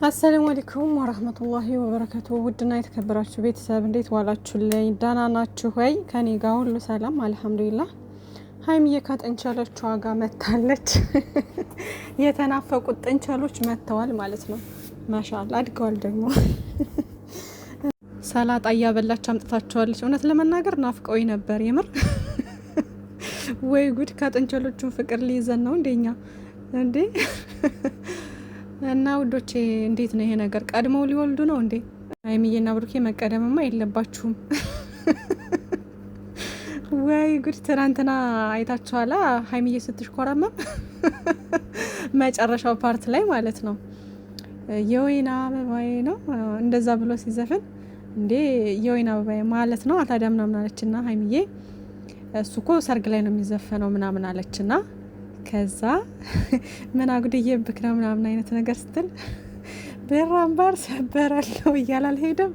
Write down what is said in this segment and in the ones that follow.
አሰላሙ አለይኩም ወራህመቱላሂ ወበረካቱ። ውድና የተከበራችሁ ቤተሰብ እንዴት ዋላችሁልኝ? ደህና ናችሁ ወይ? ከኔ ጋር ሁሉ ሰላም አልሐምዱሊላህ። ሀይሚዬ ከጥንቸሎቿ ጋር መታለች። የተናፈቁት ጥንቸሎች መጥተዋል ማለት ነው። ማሻአላ አድገዋል ደግሞ ሰላጣ እያበላች አምጥታቸዋለች። እውነት ለመናገር ናፍቀውኝ ነበር የምር። ወይ ጉድ! ከጥንቸሎቹ ፍቅር ሊይዘን ነው እንደኛ እንዴ? እና ውዶቼ እንዴት ነው ይሄ ነገር? ቀድመው ሊወልዱ ነው እንዴ? ሀይሚዬና ብሩኬ መቀደምማ የለባችሁም። ወይ ጉድ! ትናንትና አይታችኋላ ሀይሚዬ ስትሽኮረመም መጨረሻው ፓርት ላይ ማለት ነው። የወይና አበባዬ ነው እንደዛ ብሎ ሲዘፍን እንዴ የወይና አበባዬ ማለት ነው ታዲያ ምናምን አለችና ሀይሚዬ እሱ እኮ ሰርግ ላይ ነው የሚዘፈነው ምናምን አለችና ከዛ ምን አጉድዬብክ ነው ምናምን አይነት ነገር ስትል ብር አምባር ሰበራለሁ እያለ አልሄደም።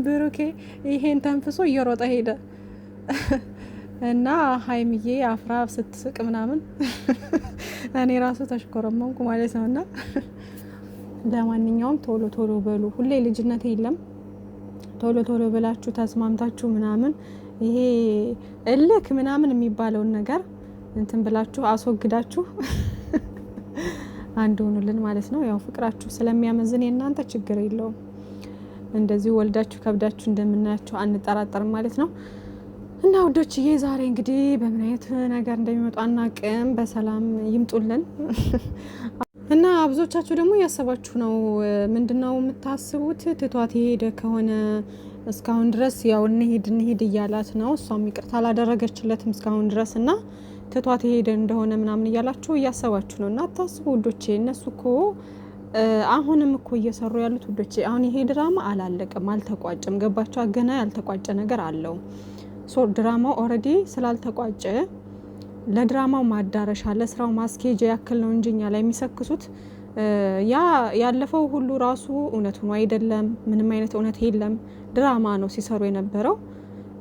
ብሩኬ ይሄን ተንፍሶ እየሮጠ ሄደ እና ሀይሚዬ አፍራ ስትስቅ ምናምን እኔ ራሱ ተሽኮረመንኩ ማለት ነው። እና ለማንኛውም ቶሎ ቶሎ በሉ፣ ሁሌ ልጅነት የለም። ቶሎ ቶሎ ብላችሁ ተስማምታችሁ ምናምን ይሄ እልክ ምናምን የሚባለውን ነገር እንትን ብላችሁ አስወግዳችሁ አንድ ሆኑልን ማለት ነው። ያው ፍቅራችሁ ስለሚያመዝን የእናንተ ችግር የለውም። እንደዚህ ወልዳችሁ ከብዳችሁ እንደምናያችሁ አንጠራጠርም ማለት ነው። እና ውዶችዬ ዛሬ እንግዲህ በምን አይነት ነገር እንደሚመጡ አናቅም። በሰላም ይምጡልን። እና ብዙዎቻችሁ ደግሞ እያሰባችሁ ነው። ምንድነው የምታስቡት? ትቷት የሄደ ከሆነ እስካሁን ድረስ ያው እንሂድ እያላት ነው። እሷም ይቅርታ አላደረገችለትም እስካሁን ድረስ እና ትቷት የሄደ እንደሆነ ምናምን እያላችሁ እያሰባችሁ ነው። እና አታስቡ ውዶቼ፣ እነሱ እኮ አሁንም እኮ እየሰሩ ያሉት ውዶቼ። አሁን ይሄ ድራማ አላለቀም፣ አልተቋጨም። ገባችሁ? ገና ያልተቋጨ ነገር አለው። ሶ ድራማው ኦልሬዲ ስላልተቋጨ ለድራማው ማዳረሻ ለስራው ማስኬጃ ያክል ነው እንጂ እኛ ላይ የሚሰክሱት ያ ያለፈው ሁሉ ራሱ እውነት ሆኖ አይደለም። ምንም አይነት እውነት የለም። ድራማ ነው ሲሰሩ የነበረው።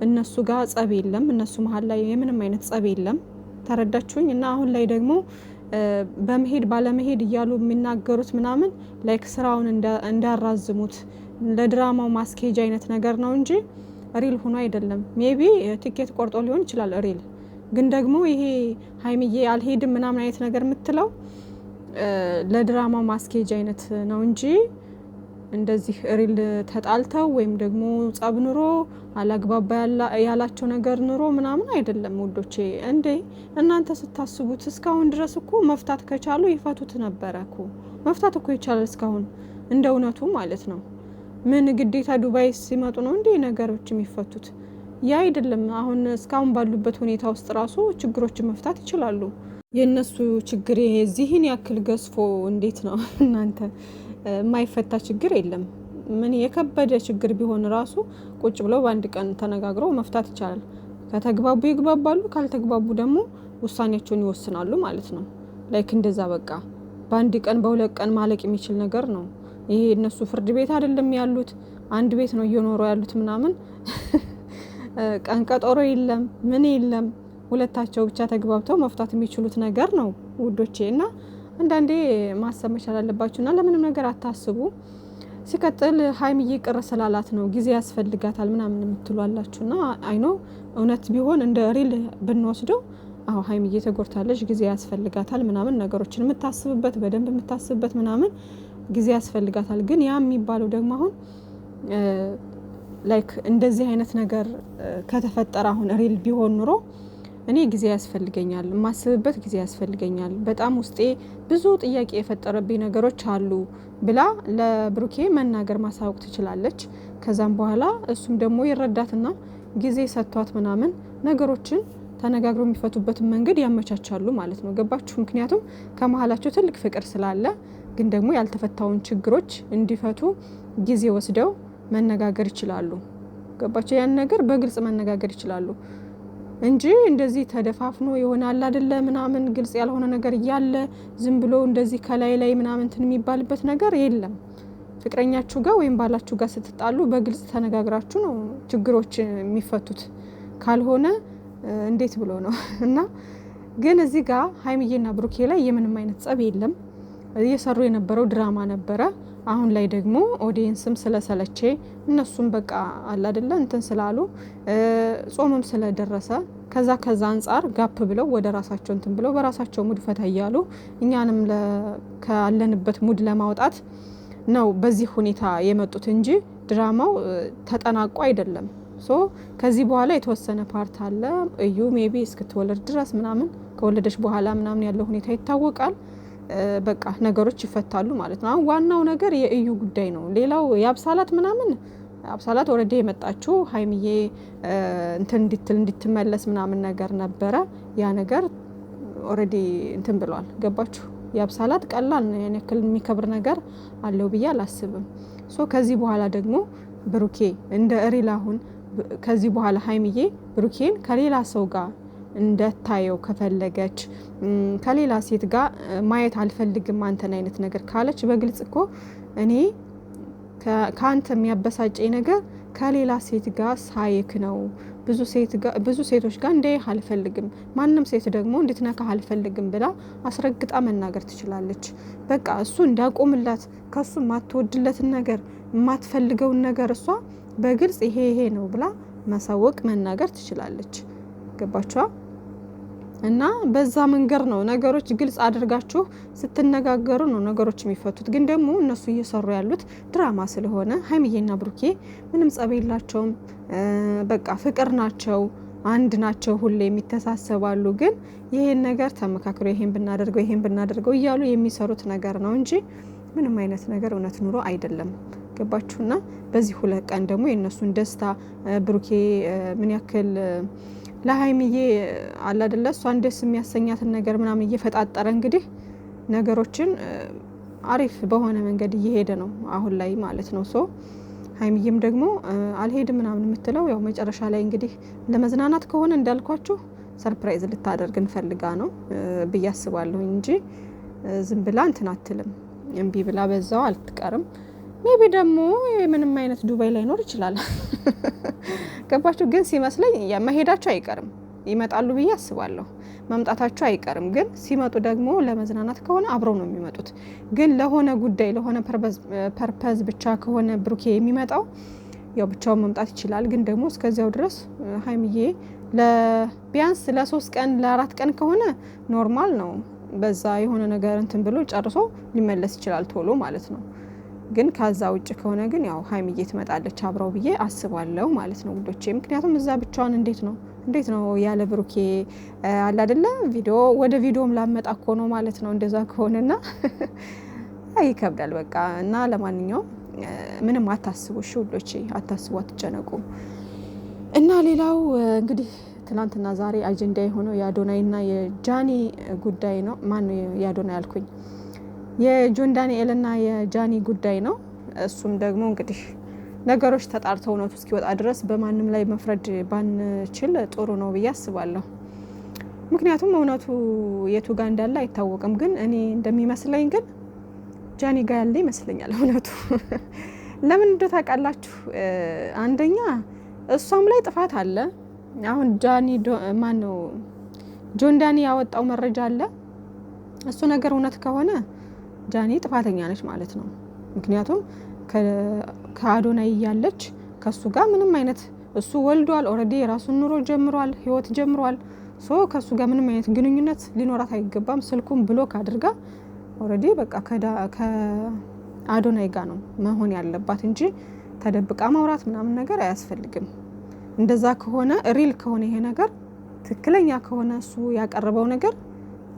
እነሱ ጋር ጸብ የለም። እነሱ መሀል ላይ የምንም አይነት ጸብ የለም። ተረዳችሁኝ? እና አሁን ላይ ደግሞ በመሄድ ባለመሄድ እያሉ የሚናገሩት ምናምን ላይክ ስራውን እንዳራዝሙት ለድራማው ማስኬጃ አይነት ነገር ነው እንጂ ሪል ሆኖ አይደለም። ሜቢ ቲኬት ቆርጦ ሊሆን ይችላል ሪል። ግን ደግሞ ይሄ ሀይሚዬ አልሄድም ምናምን አይነት ነገር የምትለው ለድራማው ማስኬጅ አይነት ነው እንጂ እንደዚህ ሪል ተጣልተው ወይም ደግሞ ጸብ ኑሮ አላግባባ ያላቸው ነገር ኑሮ ምናምን አይደለም ውዶቼ። እንዴ እናንተ ስታስቡት እስካሁን ድረስ እኮ መፍታት ከቻሉ ይፈቱት ነበረ እኮ። መፍታት እኮ ይቻላል እስካሁን እንደ እውነቱ ማለት ነው። ምን ግዴታ ዱባይ ሲመጡ ነው እንዴ ነገሮች የሚፈቱት? ያ አይደለም። አሁን እስካሁን ባሉበት ሁኔታ ውስጥ ራሱ ችግሮችን መፍታት ይችላሉ። የነሱ ችግር ይሄ እዚህን ያክል ገዝፎ እንዴት ነው እናንተ? የማይፈታ ችግር የለም። ምን የከበደ ችግር ቢሆን ራሱ ቁጭ ብለው በአንድ ቀን ተነጋግረው መፍታት ይቻላል። ከተግባቡ ይግባባሉ፣ ካልተግባቡ ደግሞ ውሳኔያቸውን ይወስናሉ ማለት ነው። ላይክ እንደዛ በቃ በአንድ ቀን በሁለት ቀን ማለቅ የሚችል ነገር ነው ይሄ። እነሱ ፍርድ ቤት አይደለም ያሉት፣ አንድ ቤት ነው እየኖሩ ያሉት ምናምን ቀን ቀጠሮ የለም ምን የለም። ሁለታቸው ብቻ ተግባብተው መፍታት የሚችሉት ነገር ነው ውዶቼ። እና አንዳንዴ ማሰብ መቻል አለባችሁ። እና ለምንም ነገር አታስቡ። ሲቀጥል ሀይሚዬ ቅር ስላላት ነው ጊዜ ያስፈልጋታል ምናምን የምትሏላችሁ። እና አይኖ እውነት ቢሆን እንደ ሪል ብንወስደው አዎ ሀይሚዬ ተጎድታለች፣ ጊዜ ያስፈልጋታል ምናምን ነገሮችን የምታስብበት በደንብ የምታስብበት ምናምን ጊዜ ያስፈልጋታል። ግን ያ የሚባለው ደግሞ አሁን ላይክ እንደዚህ አይነት ነገር ከተፈጠረ አሁን ሪል ቢሆን ኑሮ እኔ ጊዜ ያስፈልገኛል፣ የማስብበት ጊዜ ያስፈልገኛል፣ በጣም ውስጤ ብዙ ጥያቄ የፈጠረብኝ ነገሮች አሉ ብላ ለብሩኬ መናገር ማሳወቅ ትችላለች። ከዛም በኋላ እሱም ደግሞ ይረዳትና ጊዜ ሰጥቷት ምናምን ነገሮችን ተነጋግረው የሚፈቱበትን መንገድ ያመቻቻሉ ማለት ነው። ገባችሁ? ምክንያቱም ከመሀላቸው ትልቅ ፍቅር ስላለ፣ ግን ደግሞ ያልተፈታውን ችግሮች እንዲፈቱ ጊዜ ወስደው መነጋገር ይችላሉ። ገባችሁ? ያን ነገር በግልጽ መነጋገር ይችላሉ እንጂ እንደዚህ ተደፋፍኖ ይሆናል አይደለ ምናምን ግልጽ ያልሆነ ነገር እያለ ዝም ብሎ እንደዚህ ከላይ ላይ ምናምን እንትን የሚባልበት ነገር የለም። ፍቅረኛችሁ ጋር ወይም ባላችሁ ጋር ስትጣሉ በግልጽ ተነጋግራችሁ ነው ችግሮች የሚፈቱት። ካልሆነ እንዴት ብሎ ነው? እና ግን እዚህ ጋር ሀይሚዬና ብሩኬ ላይ የምንም አይነት ጸብ የለም። እየሰሩ የነበረው ድራማ ነበረ። አሁን ላይ ደግሞ ኦዲየንስም ስለሰለቼ እነሱም በቃ አለ አይደለ እንትን ስላሉ ጾምም ስለደረሰ ከዛ አንጻር ጋፕ ብለው ወደ ራሳቸው እንትን ብለው በራሳቸው ሙድ ፈታ እያሉ እኛንም ካለንበት ሙድ ለማውጣት ነው በዚህ ሁኔታ የመጡት እንጂ ድራማው ተጠናቆ አይደለም። ከዚህ በኋላ የተወሰነ ፓርት አለ። እዩ ሜቢ እስክትወለድ ድረስ ምናምን ከወለደች በኋላ ምናምን ያለው ሁኔታ ይታወቃል። በቃ ነገሮች ይፈታሉ ማለት ነው። አሁን ዋናው ነገር የእዩ ጉዳይ ነው። ሌላው የአብሳላት ምናምን አብሳላት ኦልሬዲ የመጣችው ሀይሚዬ እንትን እንድትመለስ ምናምን ነገር ነበረ። ያ ነገር ኦልሬዲ እንትን ብሏል። ገባችሁ? የአብሳላት ቀላል ነው። ያን ያክል የሚከብር ነገር አለው ብዬ አላስብም። ከዚህ በኋላ ደግሞ ብሩኬ እንደ ሪል አሁን ከዚህ በኋላ ሀይሚዬ ብሩኬን ከሌላ ሰው ጋር እንደታየው ከፈለገች ከሌላ ሴት ጋር ማየት አልፈልግም አንተን አይነት ነገር ካለች በግልጽ እኮ እኔ ከአንተ የሚያበሳጨኝ ነገር ከሌላ ሴት ጋር ሳይክ ነው። ብዙ ሴቶች ጋር እንዳይህ አልፈልግም፣ ማንም ሴት ደግሞ እንድትነካህ አልፈልግም ብላ አስረግጣ መናገር ትችላለች። በቃ እሱ እንዳቆምላት ከሱ የማትወድለትን ነገር የማትፈልገውን ነገር እሷ በግልጽ ይሄ ነው ብላ ማሳወቅ መናገር ትችላለች። ገባችኋ? እና በዛ መንገር ነው ነገሮች ግልጽ አድርጋችሁ ስትነጋገሩ ነው ነገሮች የሚፈቱት። ግን ደግሞ እነሱ እየሰሩ ያሉት ድራማ ስለሆነ ሀይሚዬና ብሩኬ ምንም ጸብ የላቸውም። በቃ ፍቅር ናቸው፣ አንድ ናቸው፣ ሁሌ የሚተሳሰባሉ። ግን ይሄን ነገር ተመካክሮ ይሄን ብናደርገው እያሉ የሚሰሩት ነገር ነው እንጂ ምንም አይነት ነገር እውነት ኑሮ አይደለም። ገባችሁና? በዚህ 2 ቀን ደግሞ የእነሱን ደስታ ብሩኬ ምን ያክል ለሀይሚዬ አለ አይደለ እሷን ደስ የሚያሰኛትን ነገር ምናምን እየፈጣጠረ እንግዲህ ነገሮችን አሪፍ በሆነ መንገድ እየሄደ ነው አሁን ላይ ማለት ነው። ሀይሚዬም ደግሞ አልሄድም ምናምን የምትለው ያው መጨረሻ ላይ እንግዲህ ለመዝናናት ከሆነ እንዳልኳችሁ ሰርፕራይዝ ልታደርግ እንፈልጋ ነው ብዬ አስባለሁ እንጂ ዝም ብላ እንትን አትልም። እምቢ ብላ በዛው አልትቀርም። ሜቢ ደግሞ ምንም አይነት ዱባይ ላይ ኖር ይችላል። ገባችሁ? ግን ሲመስለኝ መሄዳቸው አይቀርም፣ ይመጣሉ ብዬ አስባለሁ። መምጣታቸው አይቀርም። ግን ሲመጡ ደግሞ ለመዝናናት ከሆነ አብረው ነው የሚመጡት። ግን ለሆነ ጉዳይ ለሆነ ፐርፐዝ ብቻ ከሆነ ብሩኬ የሚመጣው ያው ብቻውን መምጣት ይችላል። ግን ደግሞ እስከዚያው ድረስ ሀይሚዬ ቢያንስ ለ3 ቀን ለ4 ቀን ከሆነ ኖርማል ነው። በዛ የሆነ ነገር እንትን ብሎ ጨርሶ ሊመለስ ይችላል ቶሎ ማለት ነው። ግን ከዛ ውጭ ከሆነ ግን ያው ሀይሚዬ ትመጣለች አብረው ብዬ አስባለሁ ማለት ነው ውዶቼ። ምክንያቱም እዛ ብቻዋን እንዴት ነው ያለ ብሩኬ አለ አይደለ ወደ ቪዲዮም ላመጣ እኮ ነው ማለት ነው። እንደዛ ከሆነና ይከብዳል በቃ። እና ለማንኛውም ምንም አታስቡ እሺ ውዶቼ፣ አታስቡ፣ አትጨነቁ። እና ሌላው እንግዲህ ትናንትና ዛሬ አጀንዳ የሆነው የአዶናይና የጃኒ ጉዳይ ነው። ማን የአዶናይ ያልኩኝ የጆን ዳንኤልና የጃኒ ጉዳይ ነው። እሱም ደግሞ እንግዲህ ነገሮች ተጣርተው እውነቱ እስኪወጣ ድረስ በማንም ላይ መፍረድ ባንችል ጥሩ ነው ብዬ አስባለሁ። ምክንያቱም እውነቱ የቱ ጋር እንዳለ አይታወቅም። ግን እኔ እንደሚመስለኝ ግን ጃኒ ጋር ያለ ይመስለኛል እውነቱ። ለምን እንደው ታውቃላችሁ? አንደኛ እሷም ላይ ጥፋት አለ። አሁን ጆን ዳኒ ያወጣው መረጃ አለ። እሱ ነገር እውነት ከሆነ ጃኒ ጥፋተኛ ነች ማለት ነው። ምክንያቱም ከአዶናይ እያለች ከሱ ጋር ምንም አይነት እሱ ወልዷል፣ ኦልሬዲ የራሱን ኑሮ ጀምሯል፣ ህይወት ጀምሯል። ከሱ ጋር ምንም አይነት ግንኙነት ሊኖራት አይገባም። ስልኩን ብሎክ አድርጋ ኦልሬዲ በቃ ከአዶናይ ጋር ነው መሆን ያለባት እንጂ ተደብቃ ማውራት ምናምን ነገር አያስፈልግም። እንደዛ ከሆነ ሪል ከሆነ ይሄ ነገር ትክክለኛ ከሆነ እሱ ያቀረበው ነገር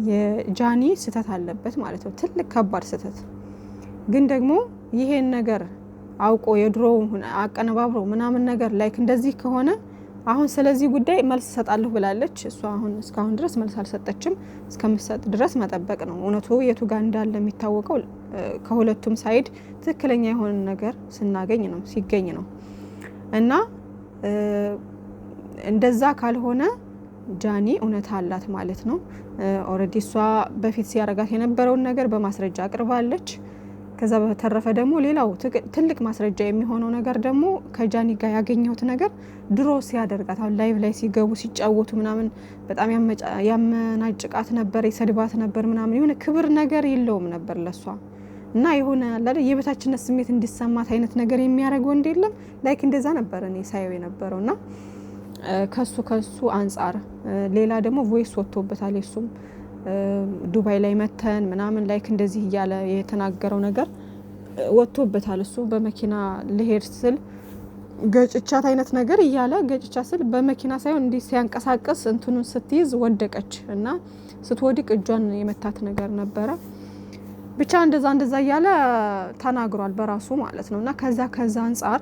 የጃኒ ስህተት አለበት ማለት ነው። ትልቅ ከባድ ስህተት። ግን ደግሞ ይሄን ነገር አውቆ የድሮው አቀነባብሮ ምናምን ነገር ላይክ እንደዚህ ከሆነ አሁን ስለዚህ ጉዳይ መልስ ሰጣለሁ ብላለች። እሷ አሁን እስካሁን ድረስ መልስ አልሰጠችም። እስከምትሰጥ ድረስ መጠበቅ ነው። እውነቱ የቱ ጋር እንዳለ የሚታወቀው ከሁለቱም ሳይድ ትክክለኛ የሆነ ነገር ሲገኝ ነው። እና እንደዛ ካልሆነ ጃኒ እውነት አላት ማለት ነው። ኦልሬዲ እሷ በፊት ሲያረጋት የነበረውን ነገር በማስረጃ አቅርባለች። ከዛ በተረፈ ደግሞ ሌላው ትልቅ ማስረጃ የሚሆነው ነገር ደግሞ ከጃኒ ጋር ያገኘሁት ነገር ድሮ ሲያደርጋት አሁን ላይቭ ላይ ሲገቡ ሲጫወቱ ምናምን በጣም ያመናጭቃት ነበር፣ የሰድባት ነበር ምናምን የሆነ ክብር ነገር የለውም ነበር ለሷ እና የሆነ አይደል የበታችነት ስሜት እንዲሰማት አይነት ነገር የሚያደርግ ወንድ የለም። ላይክ እንደዛ ነበር እኔ ሳይው የነበረውና ከሱ አንፃር ሌላ ደግሞ ቮይስ ወጥቶበታል። እሱም ዱባይ ላይ መተን ምናምን ላይክ እንደዚህ እያለ የተናገረው ነገር ወጥቶበታል። እሱ በመኪና ልሄድ ስል ገጭቻት አይነት ነገር እያለ ገጭቻ ስል በመኪና ሳይሆን እንዲህ ሲያንቀሳቀስ እንትኑን ስትይዝ ወደቀች እና ስትወድቅ እጇን የመታት ነገር ነበረ። ብቻ እንደዛ እያለ ተናግሯል በራሱ ማለት ነው። እና ከዛ አንፃር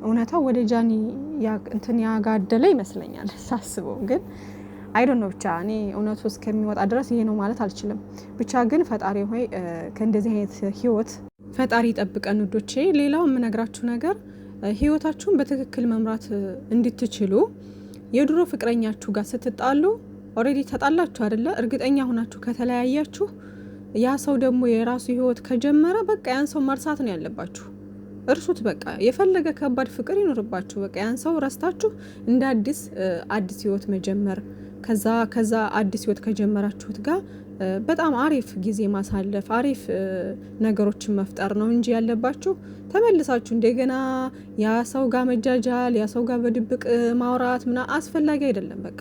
እውነታው ወደ ጃኒ እንትን ያጋደለ ይመስለኛል ሳስበው። ግን አይ ዶንት ኖ ብቻ እኔ እውነቱ እስከሚወጣ ድረስ ይሄ ነው ማለት አልችልም። ብቻ ግን ፈጣሪ ሆይ ከእንደዚህ አይነት ህይወት ፈጣሪ ይጠብቀን ውዶቼ። ሌላው የምነግራችሁ ነገር ህይወታችሁን በትክክል መምራት እንድትችሉ የድሮ ፍቅረኛችሁ ጋር ስትጣሉ ኦሬዲ ተጣላችሁ አይደለ? እርግጠኛ ሆናችሁ ከተለያያችሁ ያ ሰው ደግሞ የራሱ ህይወት ከጀመረ በቃ ያን ሰው መርሳት ነው ያለባችሁ። እርሱት በቃ የፈለገ ከባድ ፍቅር ይኖርባችሁ በቃ ያን ሰው ረስታችሁ እንደ አዲስ ህይወት መጀመር። ከዛ አዲስ ህይወት ከጀመራችሁት ጋር በጣም አሪፍ ጊዜ ማሳለፍ፣ አሪፍ ነገሮችን መፍጠር ነው እንጂ ያለባችሁ ተመልሳችሁ እንደገና ያ ሰው ጋር መጃጃል፣ ያ ሰው ጋር በድብቅ ማውራት አስፈላጊ አይደለም። በቃ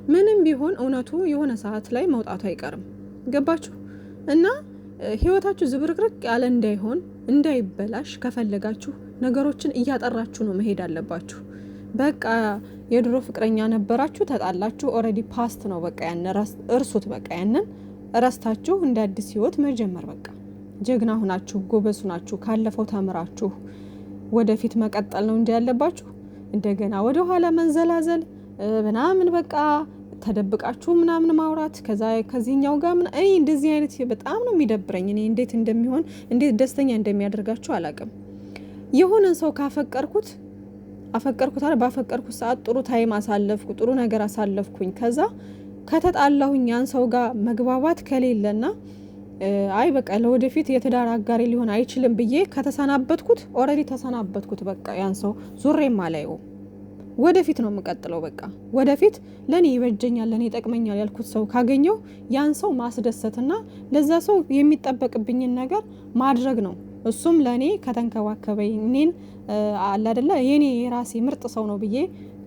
ምንም ቢሆን እውነቱ የሆነ ሰዓት ላይ መውጣቱ አይቀርም። ገባችሁ? እና ህይወታችሁ ዝብርቅርቅ ያለ እንዳይሆን እንዳይበላሽ ከፈለጋችሁ ነገሮችን እያጠራችሁ ነው መሄድ አለባችሁ። በቃ የድሮ ፍቅረኛ ነበራችሁ፣ ተጣላችሁ፣ ኦሬዲ ፓስት ነው በቃ ያን እርሱት። በቃ ያንን ረስታችሁ እንደ አዲስ ህይወት መጀመር። በቃ ጀግና ሁናችሁ ጎበዝ ሁናችሁ ካለፈው ተምራችሁ ወደፊት መቀጠል ነው እንጂ ያለባችሁ እንደገና ወደ ኋላ መንዘላዘል ምናምን በቃ ተደብቃችሁ ምናምን ማውራት ከዚህኛው ጋር እኔ እንደዚህ አይነት በጣም ነው የሚደብረኝ። እኔ እንዴት እንደሚሆን እንዴት ደስተኛ እንደሚያደርጋችሁ አላውቅም። የሆነን ሰው ካፈቀርኩት ባፈቀርኩት ሰዓት ጥሩ ታይም አሳለፍኩ፣ ጥሩ ነገር አሳለፍኩኝ። ከዛ ከተጣላሁኝ ያን ሰው ጋር መግባባት ከሌለና አይ በቃ ለወደፊት የትዳር አጋሪ ሊሆን አይችልም ብዬ ከተሰናበትኩት ኦሬዲ ተሰናበትኩት። በቃ ያን ሰው ዙሬም አላየው። ወደፊት ነው የምቀጥለው። በቃ ወደፊት ለኔ ይበጀኛል፣ ለኔ ይጠቅመኛል ያልኩት ሰው ካገኘው ያን ሰው ማስደሰትና ለዛ ሰው የሚጠበቅብኝን ነገር ማድረግ ነው። እሱም ለኔ ከተንከባከበኝ እኔን አለ አይደለ የኔ የራሴ ምርጥ ሰው ነው ብዬ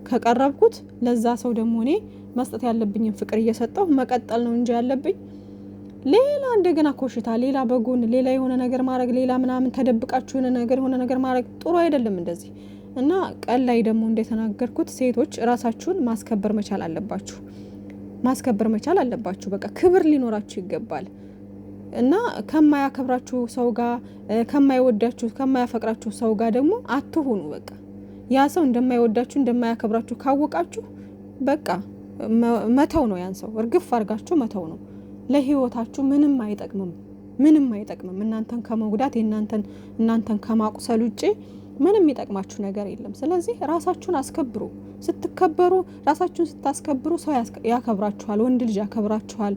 ከቀረብኩት ለዛ ሰው ደግሞ እኔ መስጠት ያለብኝን ፍቅር እየሰጠው መቀጠል ነው እንጂ ያለብኝ ሌላ እንደገና ኮሽታ፣ ሌላ በጎን ሌላ የሆነ ነገር ማድረግ፣ ሌላ ምናምን ተደብቃችሁ የሆነ ነገር ማድረግ ጥሩ አይደለም እንደዚህ። እና ቀን ላይ ደግሞ እንደተናገርኩት ሴቶች ራሳችሁን ማስከበር መቻል አለባችሁ። በቃ ክብር ሊኖራችሁ ይገባል። እና ከማያከብራችሁ ሰው ጋር ከማይወዳችሁ ከማያፈቅራችሁ ሰው ጋር ደግሞ አትሁኑ። በቃ ያ ሰው እንደማይወዳችሁ እንደማያከብራችሁ ካወቃችሁ በቃ መተው ነው። ያን ሰው እርግፍ አድርጋችሁ መተው ነው። ለህይወታችሁ ምንም አይጠቅምም። እናንተን ከመጉዳት እናንተን ከማቁሰል ውጪ ምንም የሚጠቅማችሁ ነገር የለም። ስለዚህ ራሳችሁን አስከብሩ። ስትከበሩ ራሳችሁን ስታስከብሩ ሰው ያከብራችኋል፣ ወንድ ልጅ ያከብራችኋል።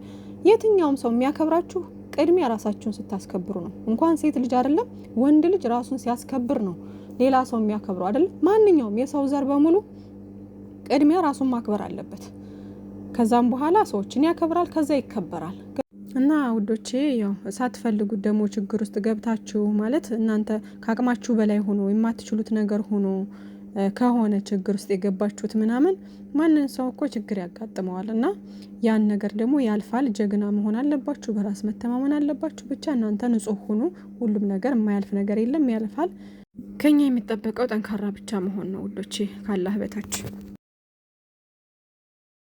የትኛውም ሰው የሚያከብራችሁ ቅድሚያ ራሳችሁን ስታስከብሩ ነው። እንኳን ሴት ልጅ አይደለም ወንድ ልጅ ራሱን ሲያስከብር ነው ሌላ ሰው የሚያከብረው አይደለም። ማንኛውም የሰው ዘር በሙሉ ቅድሚያ ራሱን ማክበር አለበት። ከዛም በኋላ ሰዎችን ያከብራል፣ ከዛ ይከበራል። እና ውዶቼ ያው ሳትፈልጉት ደግሞ ችግር ውስጥ ገብታችሁ ማለት እናንተ ከአቅማችሁ በላይ ሆኖ የማትችሉት ነገር ሆኖ ከሆነ ችግር ውስጥ የገባችሁት ምናምን ማንን ሰው እኮ ችግር ያጋጥመዋል። እና ያን ነገር ደግሞ ያልፋል። ጀግና መሆን አለባችሁ፣ በራስ መተማመን አለባችሁ። ብቻ እናንተ ንጹህ ሁኑ። ሁሉም ነገር የማያልፍ ነገር የለም፣ ያልፋል። ከኛ የሚጠበቀው ጠንካራ ብቻ መሆን ነው ውዶቼ ካላህ በታች